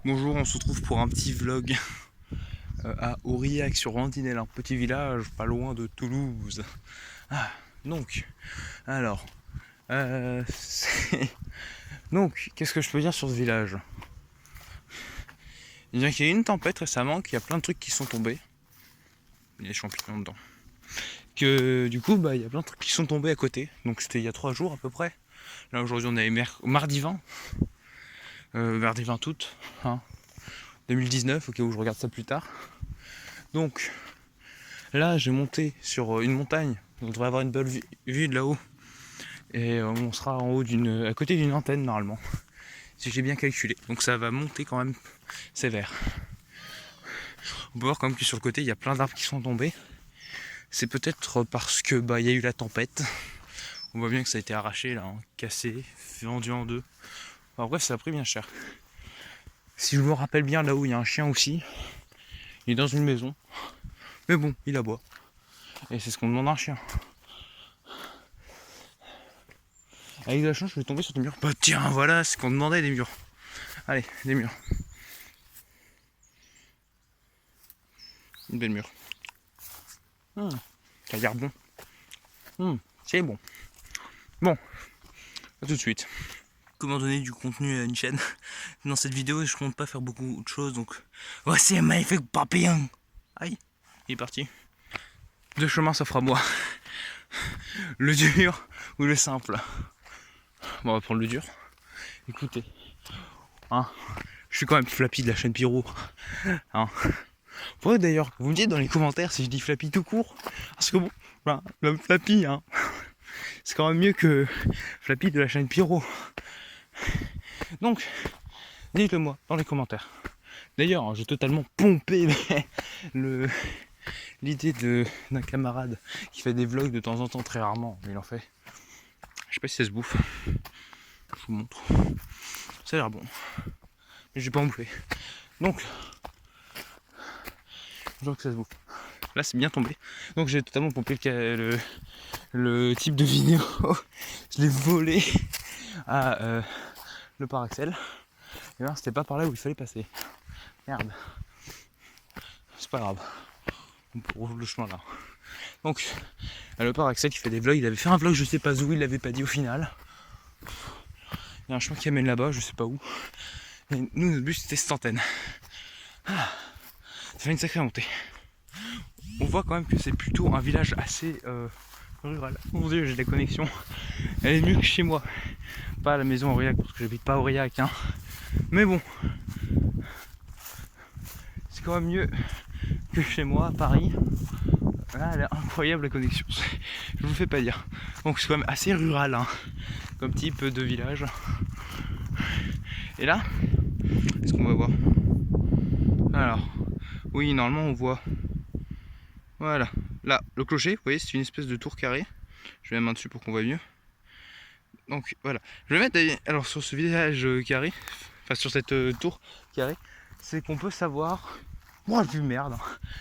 Bonjour, on se retrouve pour un petit vlog à Aurillac sur Randinel, un petit village pas loin de Toulouse. Ah, donc, alors, euh, donc, qu'est-ce que je peux dire sur ce village? Il y a eu une tempête récemment, qu'il y a plein de trucs qui sont tombés. Il y a des champignons dedans. Que du coup, il y a plein de trucs qui sont tombés à côté. Donc c'était il y a 3 jours à peu près. Là aujourd'hui on est mardi 20, mardi 20 août, hein, 2019, au cas où je regarde ça plus tard. Donc là, j'ai monté sur une montagne. On devrait avoir une belle vue de là-haut. Et on sera en haut à côté d'une antenne normalement. Si j'ai bien calculé. Donc ça va monter quand même sévère. On peut voir quand même que sur le côté, il y a plein d'arbres qui sont tombés. C'est peut-être parce que il y a eu la tempête. On voit bien que ça a été arraché là, hein, cassé, vendu en deux. Enfin, bref, ça a pris bien cher. Si je me rappelle bien, là-haut, il y a un chien aussi. Il est dans une maison. Mais bon, il aboie. Et c'est ce qu'on demande à un chien. Avec de la chance, je vais tomber sur des murs. Bah tiens, voilà, c'est ce qu'on demandait, des murs. Allez, des murs. Une belle mur. Ça a l'air bon. C'est bon. Bon, à tout de suite. Comment donner du contenu à une chaîne? Dans cette vidéo, je compte pas faire beaucoup de choses, donc... Voici un magnifique papillon. Aïe, il est parti. Deux chemins s'offrent à moi. Le dur ou le simple. Bon, on va prendre le dur. Écoutez, hein, je suis quand même Flappy de la chaîne Pyro. Hein. Faudrait d'ailleurs que vous me dites dans les commentaires si je dis Flappy tout court. Parce que bon, ben, l'homme Flappy, hein, c'est quand même mieux que Flappy de la chaîne Pyro. Donc, dites-le moi dans les commentaires. D'ailleurs, j'ai totalement pompé l'idée d'un camarade qui fait des vlogs de temps en temps, très rarement, mais il en fait. Je sais pas si ça se bouffe. Je vous montre. Ça a l'air bon. Mais j'ai pas bouffé. Donc, je vois que ça se bouffe. Là, c'est bien tombé. Donc, j'ai totalement pompé le type de vidéo. Je l'ai volé à le Paraxel. Et ben, c'était pas par là où il fallait passer. Merde. C'est pas grave. On roule le chemin là. Donc, le Paraxel qui fait des vlogs. Il avait fait un vlog, je sais pas où, il l'avait pas dit au final. Il y a un chemin qui amène là-bas, je sais pas où. Et nous, notre but c'était cette antenne. Ça fait une sacrée montée. On voit quand même que c'est plutôt un village assez rural. Mon dieu, j'ai de la connexion. Elle est mieux que chez moi. Pas à la maison à Aurillac, parce que j'habite pas à Aurillac. Hein. Mais bon, c'est quand même mieux que chez moi à Paris. Là, elle est incroyable la connexion. Je vous fais pas dire. Donc c'est quand même assez rural, hein, comme type de village. Et là, qu'est-ce qu'on va voir? Alors, oui, normalement on voit. Voilà. Là, le clocher, vous voyez, c'est une espèce de tour carrée. Je mets la main dessus pour qu'on voit mieux. Donc voilà. Je vais mettre alors sur ce village carré, enfin sur cette tour carrée, c'est qu'on peut savoir. Moi, vu merde.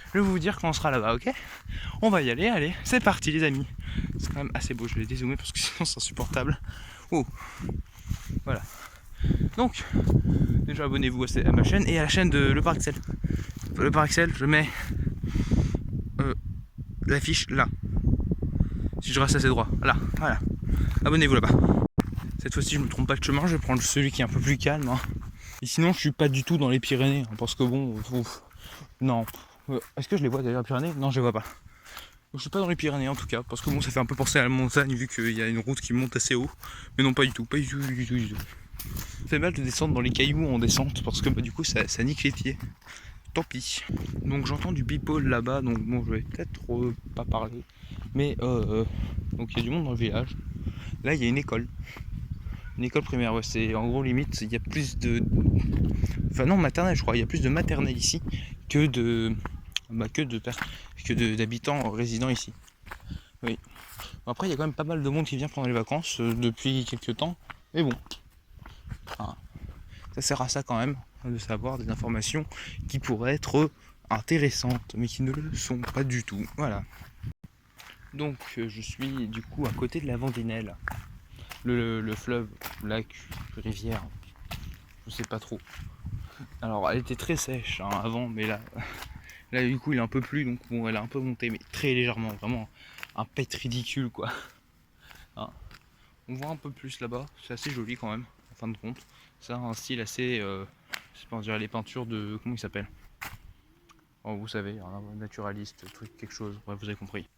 Je vais vous dire quand on sera là-bas, ok? On va y aller, allez, c'est parti les amis. C'est quand même assez beau, je vais dézoomer parce que sinon c'est insupportable. Oh, voilà. Donc, déjà abonnez-vous à ma chaîne et à la chaîne de Le Paraxel. Le Paraxel, je mets l'affiche là. Si je reste assez droit, là, voilà. Abonnez-vous là-bas. Cette fois-ci, je me trompe pas de chemin, je vais prendre celui qui est un peu plus calme. Hein. Et sinon, je suis pas du tout dans les Pyrénées, hein, parce que bon, non. Est-ce que je les vois d'ailleurs les Pyrénées? Non, je les vois pas. Je suis pas dans les Pyrénées en tout cas, parce que bon, ça fait un peu penser à la montagne vu qu'il y a une route qui monte assez haut. Mais non, pas du tout, pas du tout, du tout, du tout. Ça fait mal de descendre dans les cailloux en descente, parce que du coup, ça nique les pieds. Tant pis. Donc j'entends du people là-bas, donc bon, je vais peut-être pas parler. Mais donc il y a du monde dans le village. Là, il y a une école. Une école primaire, ouais, c'est en gros limite, il y a plus de. Enfin non, maternelle je crois, il y a plus de maternelle ici que d'habitants résidents ici. Oui. Après il y a quand même pas mal de monde qui vient pendant les vacances depuis quelques temps. Mais bon. Enfin, ça sert à ça quand même, de savoir des informations qui pourraient être intéressantes, mais qui ne le sont pas du tout. Voilà. Donc je suis du coup à côté de la Vendinelle. Le fleuve, lac, rivière, je sais pas trop. Alors elle était très sèche hein, avant, mais là du coup il est un peu plus, donc bon elle a un peu monté, mais très légèrement, vraiment un pet ridicule quoi. Hein. On voit un peu plus là-bas, c'est assez joli quand même, en fin de compte. Ça a un style assez, je sais pas, on dirait les peintures de, comment il s'appelle? Oh, vous savez, un naturaliste, truc, quelque chose, bref vous avez compris.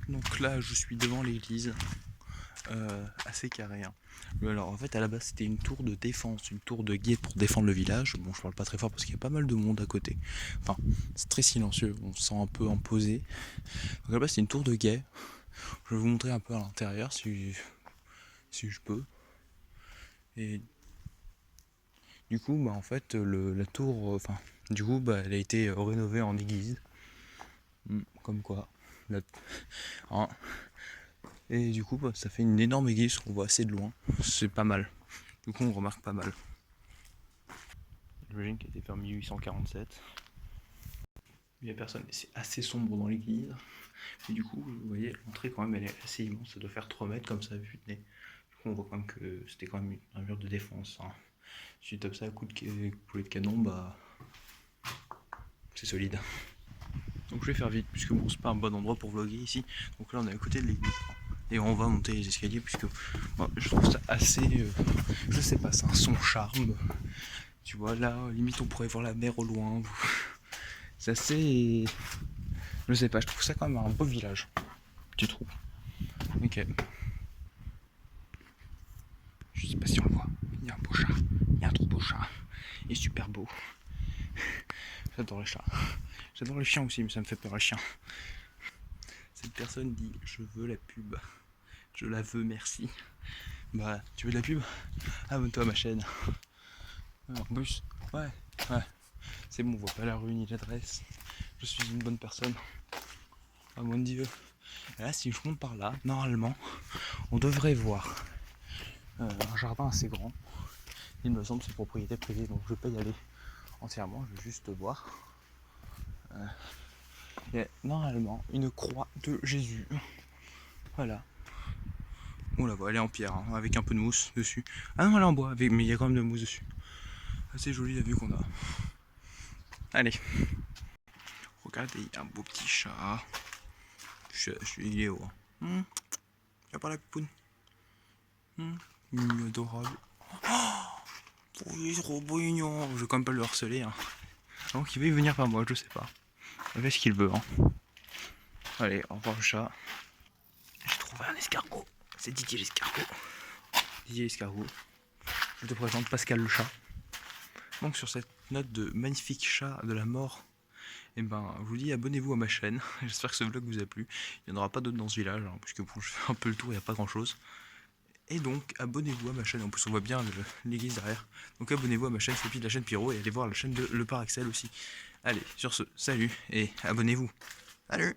Donc là je suis devant l'église. Assez carré. Hein. Alors en fait à la base c'était une tour de défense, une tour de guet pour défendre le village. Bon je parle pas très fort parce qu'il y a pas mal de monde à côté. Enfin c'est très silencieux, on se sent un peu imposé. Donc à la base c'est une tour de guet. Je vais vous montrer un peu à l'intérieur si je peux. Et du coup bah en fait la tour, enfin du coup bah elle a été rénovée en église. Comme quoi. La- hein. Et du coup bah, ça fait une énorme église qu'on voit assez de loin. C'est pas mal. Du coup on remarque pas mal. J'imagine qui a été fait en 1847. Il n'y a personne, c'est assez sombre dans l'église. Et du coup, vous voyez, l'entrée quand même elle est assez immense, ça doit faire 3 mètres comme ça vu de nez. Du coup on voit quand même que c'était quand même un mur de défense. Hein. Si tu tapes ça à coup de poulet de canon, bah c'est solide. Donc je vais faire vite puisque bon c'est pas un bon endroit pour vlogger ici. Donc là on est à côté de l'église. Et on va monter les escaliers puisque bon, je trouve ça assez. Je sais pas, c'est un son charme. Tu vois là, limite on pourrait voir la mer au loin. C'est assez. Je sais pas, je trouve ça quand même un beau village. Tu trouves? Ok. Je sais pas si on le voit. Il y a un beau chat. Il y a un trop beau chat. Il est super beau. J'adore les chats. J'adore les chiens aussi, mais ça me fait peur les chiens. Cette personne dit je veux la pub. Je la veux, merci. Bah, tu veux de la pub? Abonne-toi à ma chaîne. En plus, ouais. C'est bon, on voit pas la rue ni l'adresse. Je suis une bonne personne. Ah mon dieu. Et là, si je monte par là, normalement, on devrait voir un jardin assez grand. Il me semble que c'est propriété privée, donc je vais pas y aller entièrement, je vais juste voir. Il y a normalement une croix de Jésus. Voilà. On la voit, elle est en pierre, hein, avec un peu de mousse dessus. Ah non, elle est en bois, mais il y a quand même de mousse dessus. Assez jolie la vue qu'on a. Allez. Regardez, il y a un beau petit chat. Il est haut. Viens par la poupoune. Il est adorable. Oh, il est trop mignon. Je vais quand même pas le harceler. Hein. Donc il va y venir par moi, je sais pas. Il fait ce qu'il veut. Hein. Allez, au revoir le chat. J'ai trouvé un escargot. C'est Didier l'escargot. Didier l'escargot. Je te présente Pascal le chat. Donc sur cette note de magnifique chat de la mort, et ben je vous dis abonnez-vous à ma chaîne. J'espère que ce vlog vous a plu. Il n'y en aura pas d'autres dans ce village, hein, puisque bon, je fais un peu le tour, il n'y a pas grand chose. Et donc abonnez-vous à ma chaîne, en plus on voit bien l'église derrière. Donc abonnez-vous à ma chaîne, c'est de la chaîne Pyro, et allez voir la chaîne de Le Paraxel aussi. Allez, sur ce, salut et abonnez-vous. Salut.